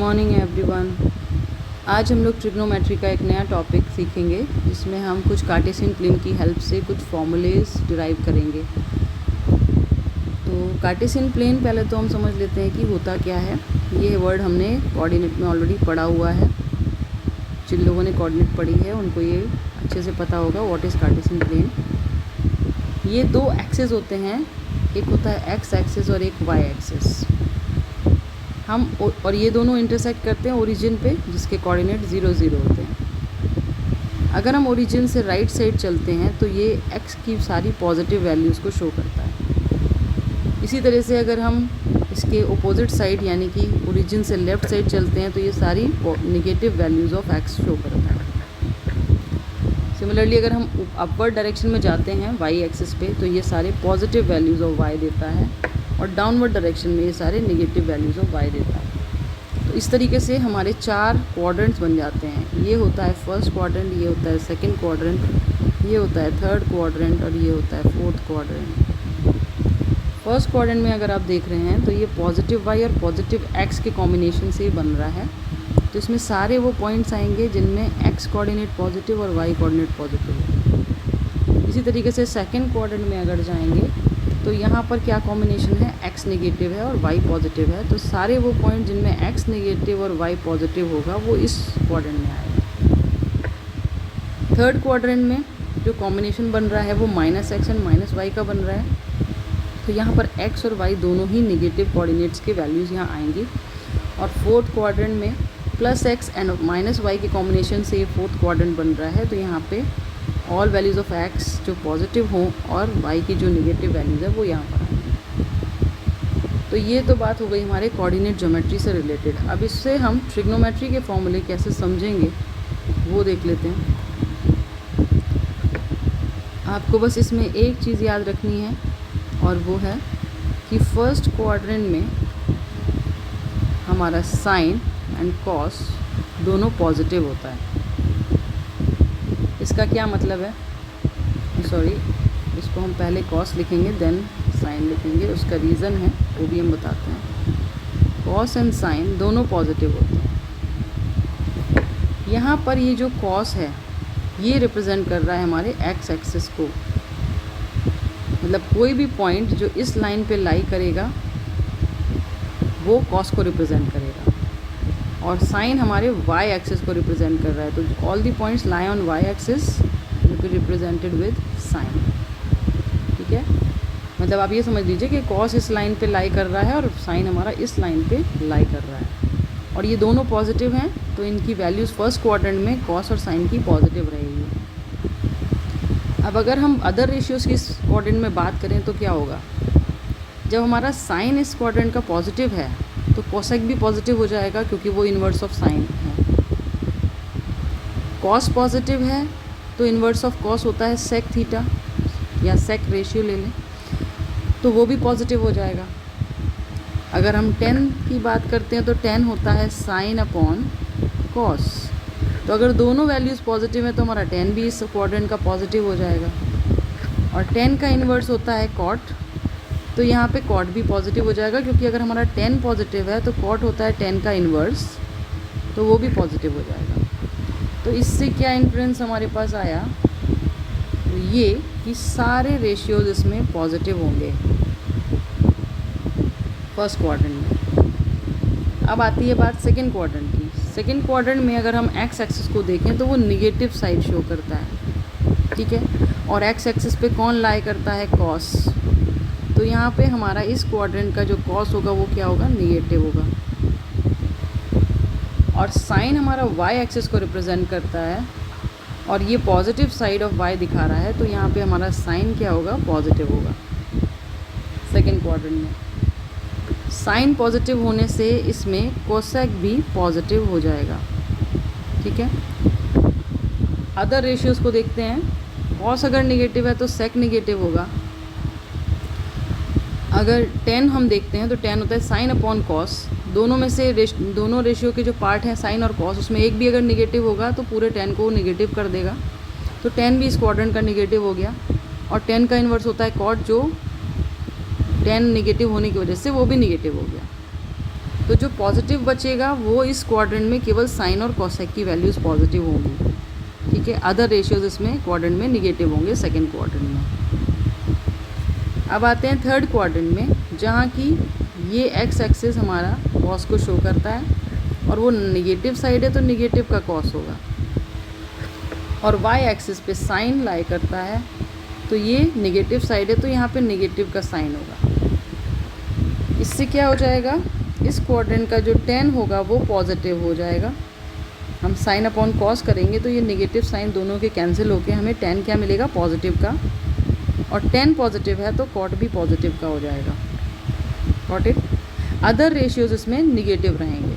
Morning everyone. आज हम लोग ट्रिग्नोमेट्री का एक नया टॉपिक सीखेंगे जिसमें हम कुछ कार्टेशियन प्लेन की हेल्प से कुछ फॉर्मूलेज डिराइव करेंगे। तो कार्टेशियन प्लेन पहले तो हम समझ लेते हैं कि होता क्या है। ये वर्ड हमने कोऑर्डिनेट में ऑलरेडी पढ़ा हुआ है। जिन लोगों ने कोऑर्डिनेट पढ़ी है उनको ये अच्छे से पता होगा व्हाट इज़ कार्टेशियन प्लेन। ये दो एक्सेस होते हैं, एक होता है एक्स एक्सिस और एक वाई एक्सिस। और ये दोनों इंटरसेक्ट करते हैं ओरिजिन पे जिसके कोऑर्डिनेट 0 0 होते हैं। अगर हम ओरिजिन से राइट साइड चलते हैं तो ये एक्स की सारी पॉजिटिव वैल्यूज़ को शो करता है। इसी तरह से अगर हम इसके अपोजिट साइड यानी कि ओरिजिन से लेफ़्ट साइड चलते हैं तो ये सारी negative values of x show करता है। सिमिलरली अगर हम अपवर्ड डायरेक्शन में जाते हैं वाई एक्सिस पे तो ये सारे पॉजिटिव वैल्यूज़ ऑफ वाई देता है और डाउनवर्ड डायरेक्शन में ये सारे नेगेटिव वैल्यूज़ ऑफ वाई देता है। तो इस तरीके से हमारे 4 क्वाड्रेंट्स बन जाते हैं। ये होता है फर्स्ट क्वाड्रेंट, ये होता है सेकंड क्वाड्रेंट, ये होता है थर्ड क्वाड्रेंट और ये होता है फोर्थ क्वाड्रेंट। फर्स्ट क्वाड्रेंट में अगर आप देख रहे हैं तो ये पॉजिटिव वाई और पॉजिटिव एक्स के कॉम्बिनेशन से ही बन रहा है। तो इसमें सारे वो पॉइंट्स आएंगे जिनमें एक्स कोऑर्डिनेट पॉजिटिव और वाई कोऑर्डिनेट पॉजिटिव है। इसी तरीके से सेकंड क्वाड्रेंट में अगर जाएंगे तो यहाँ पर क्या कॉम्बिनेशन है, एक्स नेगेटिव है और वाई पॉजिटिव है। तो सारे वो पॉइंट जिनमें एक्स नेगेटिव और वाई पॉजिटिव होगा वो इस क्वाड्रेंट में आएगा। थर्ड क्वाड्रेंट में जो कॉम्बिनेशन बन रहा है वो minus x and minus y का बन रहा है। तो यहाँ पर एक्स और वाई दोनों ही नेगेटिव कोऑर्डिनेट्स के वैल्यूज़ यहाँ आएंगी। और फोर्थ क्वाड्रेंट में plus x and minus y के कॉम्बिनेशन से ये फोर्थ क्वाड्रेंट बन रहा है। तो यहाँ पे ऑल वैल्यूज़ ऑफ एक्स जो पॉजिटिव हों और वाई की जो नेगेटिव वैल्यूज़ है वो यहाँ पर आएंगी। तो ये तो बात हो गई हमारे कोऑर्डिनेट ज्योमेट्री से रिलेटेड। अब इससे हम ट्रिग्नोमेट्री के फॉर्मूले कैसे समझेंगे वो देख लेते हैं। आपको बस इसमें एक चीज़ याद रखनी है और वो है कि फर्स्ट क्वाड्रेंट में हमारा साइन एंड कॉस दोनों पॉजिटिव होता है। इसका क्या मतलब है, सॉरी इसको हम पहले कॉस लिखेंगे देन साइन लिखेंगे। उसका रीज़न है वो भी हम बताते हैं। कॉस एंड साइन दोनों पॉजिटिव होते हैं। यहाँ पर ये जो कॉस है ये रिप्रेजेंट कर रहा है हमारे एक्स एक्सिस को। मतलब कोई भी पॉइंट जो इस लाइन पे लाई करेगा वो कॉस को रिप्रेजेंट करेगा और साइन हमारे वाई एक्सिस को रिप्रेजेंट कर रहा है। तो all the points lie on y axis will be represented with sign. ठीक है, मतलब आप ये समझ लीजिए कि कॉस इस लाइन पे लाई कर रहा है और साइन हमारा इस लाइन पे लाई कर रहा है और ये दोनों पॉजिटिव हैं। तो इनकी वैल्यूज़ फर्स्ट क्वाड्रेंट में कॉस और साइन की पॉजिटिव रहेगी। अब अगर हम अदर रेशियोज़ की इस क्वाड्रेंट में बात करें तो क्या होगा, जब हमारा साइन इस क्वाड्रेंट का पॉजिटिव है तो कोसेक भी पॉजिटिव हो जाएगा क्योंकि वो इन्वर्स ऑफ साइन है। कॉस पॉजिटिव है तो इन्वर्स ऑफ कॉस होता है सेक थीटा या सेक रेशियो ले लें तो वो भी पॉजिटिव हो जाएगा। अगर हम tan की बात करते हैं तो tan होता है साइन अपॉन कॉस। तो अगर दोनों वैल्यूज़ पॉजिटिव हैं तो हमारा tan भी इस क्वाड्रेंट का पॉजिटिव हो जाएगा। और tan का इन्वर्स होता है कॉट, तो यहाँ पे कॉट भी पॉजिटिव हो जाएगा क्योंकि अगर हमारा tan पॉजिटिव है तो कॉट होता है tan का इन्वर्स, तो वो भी पॉजिटिव हो जाएगा। तो इससे क्या इन्फ्लुएंस हमारे पास आया, तो ये कि सारे रेशियोज इसमें पॉजिटिव होंगे फर्स्ट क्वाड्रेंट में। अब आती है बात सेकंड क्वाड्रेंट की। सेकंड क्वाड्रेंट में अगर हम एक्स एक्सिस को देखें तो वो निगेटिव साइड शो करता है। ठीक है, और एक्स एक्सिस पे कौन लाई करता है, कॉस। तो यहाँ पे हमारा इस क्वाड्रेंट का जो कॉस होगा वो क्या होगा, निगेटिव होगा। और साइन हमारा वाई एक्सिस को रिप्रेजेंट करता है और ये पॉजिटिव साइड ऑफ वाई दिखा रहा है। तो यहाँ पे हमारा साइन क्या होगा, पॉजिटिव होगा सेकंड क्वाड्रेंट में। साइन पॉजिटिव होने से इसमें कोसेक भी पॉजिटिव हो जाएगा। ठीक है, अदर रेशियोज़ को देखते हैं। कॉस अगर नेगेटिव है तो सेक नेगेटिव होगा। अगर tan हम देखते हैं तो tan होता है साइन अपॉन कॉस। दोनों में से दोनों रेशियो के जो पार्ट हैं साइन और कॉस, उसमें एक भी अगर नेगेटिव होगा तो पूरे tan को नेगेटिव कर देगा। तो tan भी इस क्वाड्रेंट का नेगेटिव हो गया। और tan का इन्वर्स होता है कॉट, जो tan नेगेटिव होने की वजह से वो भी नेगेटिव हो गया। तो जो पॉजिटिव बचेगा वो इस क्वाड्रेंट में केवल साइन और कोसेक की वैल्यूज़ पॉजिटिव होंगी, ठीक है। अदर रेशियोज इसमें क्वाड्रेंट में निगेटिव होंगे सेकेंड क्वाड्रेंट में। अब आते हैं थर्ड क्वाड्रेंट में, जहाँ की ये एक्स एक्सिस हमारा कॉस को शो करता है और वो निगेटिव साइड है तो निगेटिव का कॉस होगा, और वाई एक्सिस पे साइन लाई करता है तो ये निगेटिव साइड है तो यहाँ पे निगेटिव का साइन होगा। इससे क्या हो जाएगा, इस क्वाड्रेंट का जो tan होगा वो पॉजिटिव हो जाएगा। हम साइन अपॉन कॉस करेंगे तो ये निगेटिव साइन दोनों के कैंसिल होके हमें tan क्या मिलेगा, पॉजिटिव का, और tan पॉजिटिव है तो cot भी पॉजिटिव का हो जाएगा। Got it. अदर रेशियोज इसमें निगेटिव रहेंगे।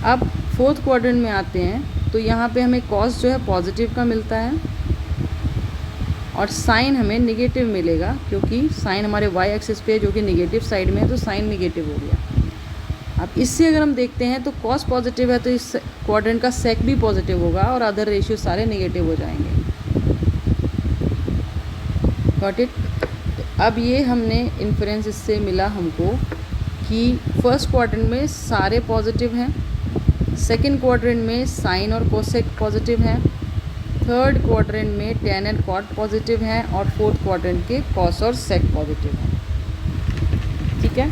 अब फोर्थ क्वाड्रेंट में आते हैं तो यहाँ पे हमें कॉस जो है पॉजिटिव का मिलता है और साइन हमें निगेटिव मिलेगा, क्योंकि साइन हमारे वाई एक्सिस पे जो कि निगेटिव साइड में है तो साइन निगेटिव हो गया। अब इससे अगर हम देखते हैं तो कॉस पॉजिटिव है तो इस क्वाड्रेंट का सेक भी पॉजिटिव होगा और अदर रेशियो सारे निगेटिव हो जाएंगे। Got it. तो अब ये हमने इन्फ्रेंस इससे मिला हमको कि फर्स्ट क्वाड्रेंट में सारे पॉजिटिव हैं, सेकेंड क्वाड्रेंट में साइन और कोसेक पॉजिटिव हैं, थर्ड क्वाड्रेंट में tan एंड cot पॉजिटिव हैं, और फोर्थ क्वाड्रेंट के कॉस और सेक पॉजिटिव हैं, ठीक है।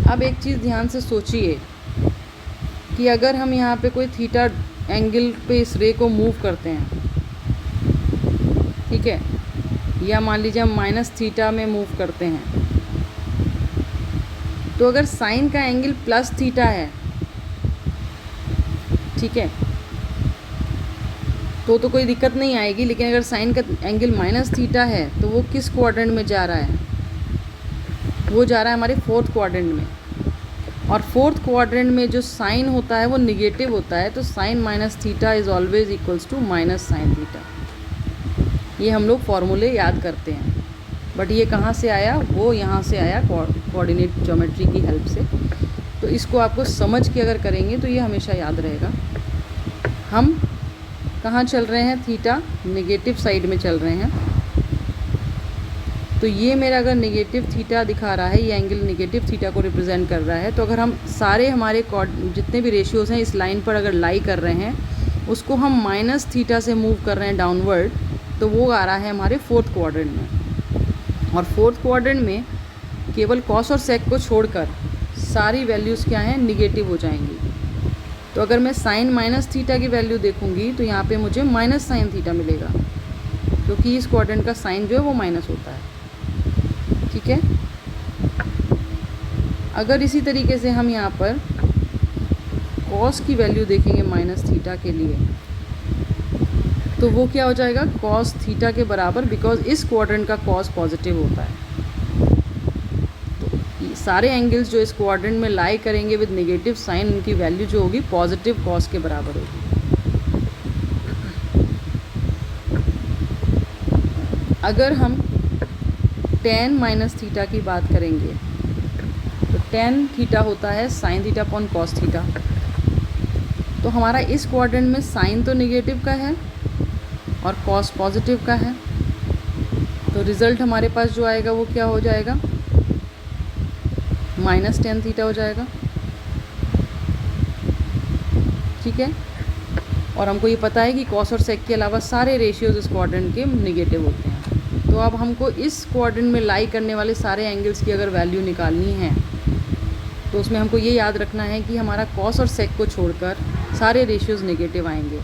अब एक चीज़ ध्यान से सोचिए कि अगर हम यहाँ पे कोई थीटा एंगल पे इस रे को मूव करते हैं, ठीक है, या मान लीजिए हम माइनस थीटा में मूव करते हैं, तो अगर साइन का एंगल प्लस थीटा है, ठीक है, तो कोई दिक्कत नहीं आएगी। लेकिन अगर साइन का एंगल माइनस थीटा है तो वो किस क्वाड्रेंट में जा रहा है, वो जा रहा है हमारे फोर्थ क्वाड्रेंट में, और फोर्थ क्वाड्रेंट में जो साइन होता है वो निगेटिव होता है, तो sine minus theta is always equals to minus sine theta. ये हम लोग फॉर्मूले याद करते हैं, बट ये कहाँ से आया, वो यहाँ से आया कोऑर्डिनेट ज्योमेट्री की हेल्प से। तो इसको आपको समझ के अगर करेंगे तो ये हमेशा याद रहेगा। हम कहाँ चल रहे हैं, थीटा नेगेटिव साइड में चल रहे हैं, तो ये मेरा अगर नेगेटिव थीटा दिखा रहा है, ये एंगल नेगेटिव थीटा को रिप्रेजेंट कर रहा है, तो अगर हम सारे हमारे जितने भी रेशियोज़ हैं इस लाइन पर अगर लाई कर रहे हैं, उसको हम माइनस थीटा से मूव कर रहे हैं डाउनवर्ड, तो वो आ रहा है हमारे फोर्थ क्वाड्रेंट में। और फोर्थ क्वाड्रेंट में केवल कॉस और सेक को छोड़कर सारी वैल्यूज़ क्या हैं, निगेटिव हो जाएंगी। तो अगर मैं साइन माइनस थीटा की वैल्यू देखूंगी तो यहाँ पे मुझे माइनस साइन थीटा मिलेगा, क्योंकि इस क्वाड्रेंट का साइन जो है वो माइनस होता है, ठीक है। अगर इसी तरीके से हम यहाँ पर कॉस की वैल्यू देखेंगे माइनस थीटा के लिए, तो वो क्या हो जाएगा, कॉस थीटा के बराबर, बिकॉज इस क्वाड्रेंट का कॉस पॉजिटिव होता है। सारे एंगल्स जो इस क्वाड्रेंट में लाई करेंगे विद नेगेटिव साइन, उनकी वैल्यू जो होगी पॉजिटिव कॉस के बराबर होगी। अगर हम tan माइनस थीटा की बात करेंगे तो tan थीटा होता है sine theta upon cos theta. तो हमारा इस क्वाड्रेंट में साइन तो नेगेटिव का है और कॉस पॉजिटिव का है, तो रिज़ल्ट हमारे पास जो आएगा वो क्या हो जाएगा, माइनस tan थीटा हो जाएगा, ठीक है। और हमको ये पता है कि कॉस और सेक के अलावा सारे रेशियोज इस क्वाड्रेंट के निगेटिव होते हैं। तो अब हमको इस क्वाड्रेंट में लाई करने वाले सारे एंगल्स की अगर वैल्यू निकालनी है तो उसमें हमको ये याद रखना है कि हमारा कॉस और सेक को छोड़कर सारे रेशियोज नेगेटिव आएंगे।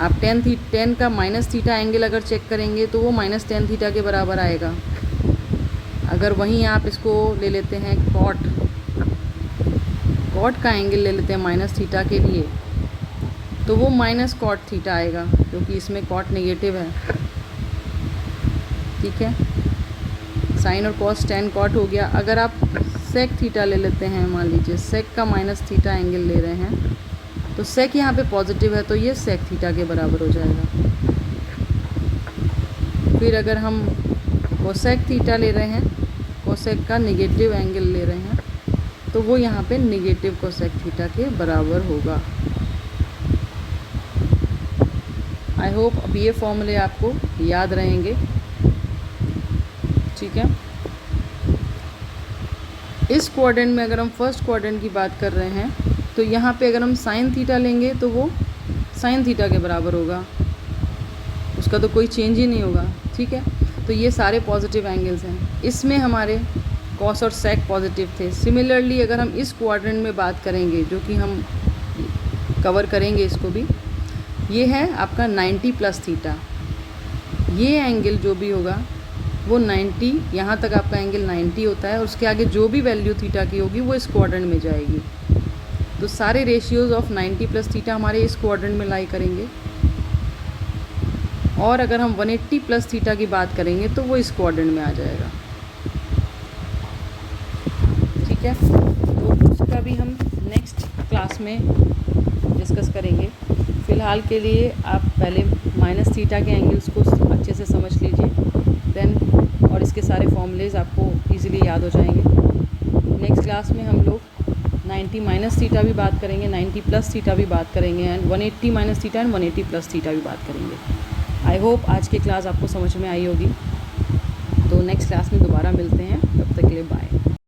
आप tan का माइनस थीटा एंगल अगर चेक करेंगे तो वो माइनस tan थीटा के बराबर आएगा। अगर वहीं आप इसको ले लेते हैं कॉट का एंगल ले लेते हैं माइनस थीटा के लिए, तो वो माइनस कॉट थीटा आएगा, क्योंकि इसमें कॉट नेगेटिव है, ठीक है। साइन और कॉस tan कॉट हो गया। अगर आप सेक थीटा ले लेते हैं, मान लीजिए सेक का माइनस थीटा एंगल ले रहे हैं, तो सेक यहाँ पे पॉजिटिव है तो ये सेक थीटा के बराबर हो जाएगा। फिर अगर हम कोसेक थीटा ले रहे हैं, कोसेक का नेगेटिव एंगल ले रहे हैं, तो वो यहाँ पे नेगेटिव कोसेक थीटा के बराबर होगा। आई होप अब ये फॉर्मूले आपको याद रहेंगे, ठीक है। इस क्वाड्रेंट में अगर हम फर्स्ट क्वाड्रेंट की बात कर रहे हैं तो यहाँ पे अगर हम साइन थीटा लेंगे तो वो साइन थीटा के बराबर होगा, उसका तो कोई चेंज ही नहीं होगा, ठीक है। तो ये सारे पॉजिटिव एंगल्स हैं। इसमें हमारे कॉस और सेक पॉजिटिव थे। सिमिलरली अगर हम इस क्वाड्रेंट में बात करेंगे, जो कि हम कवर करेंगे इसको भी, ये है आपका 90 प्लस थीटा। ये एंगल जो भी होगा वो 90, यहाँ तक आपका एंगल 90 होता है, और उसके आगे जो भी वैल्यू थीटा की होगी वो इस क्वाड्रेंट में जाएगी। तो सारे रेशियोज़ ऑफ 90 प्लस थीटा हमारे इस क्वाड्रेंट में लाई करेंगे। और अगर हम 180 प्लस थीटा की बात करेंगे तो वो इस क्वाड्रेंट में आ जाएगा, ठीक है। तो उसका भी हम नेक्स्ट क्लास में डिस्कस करेंगे। फ़िलहाल के लिए आप पहले माइनस थीटा के एंगल्स को अच्छे से समझ लीजिए, देन और इसके सारे फॉर्मूलेज आपको इजीली याद हो जाएंगे। नेक्स्ट क्लास में हम लोग 90 माइनस थीटा भी बात करेंगे, 90 प्लस थीटा भी बात करेंगे, and 180 minus theta and 180 plus theta भी बात करेंगे। आई होप आज की क्लास आपको समझ में आई होगी। तो नेक्स्ट क्लास में दोबारा मिलते हैं, तब तक के लिए बाय।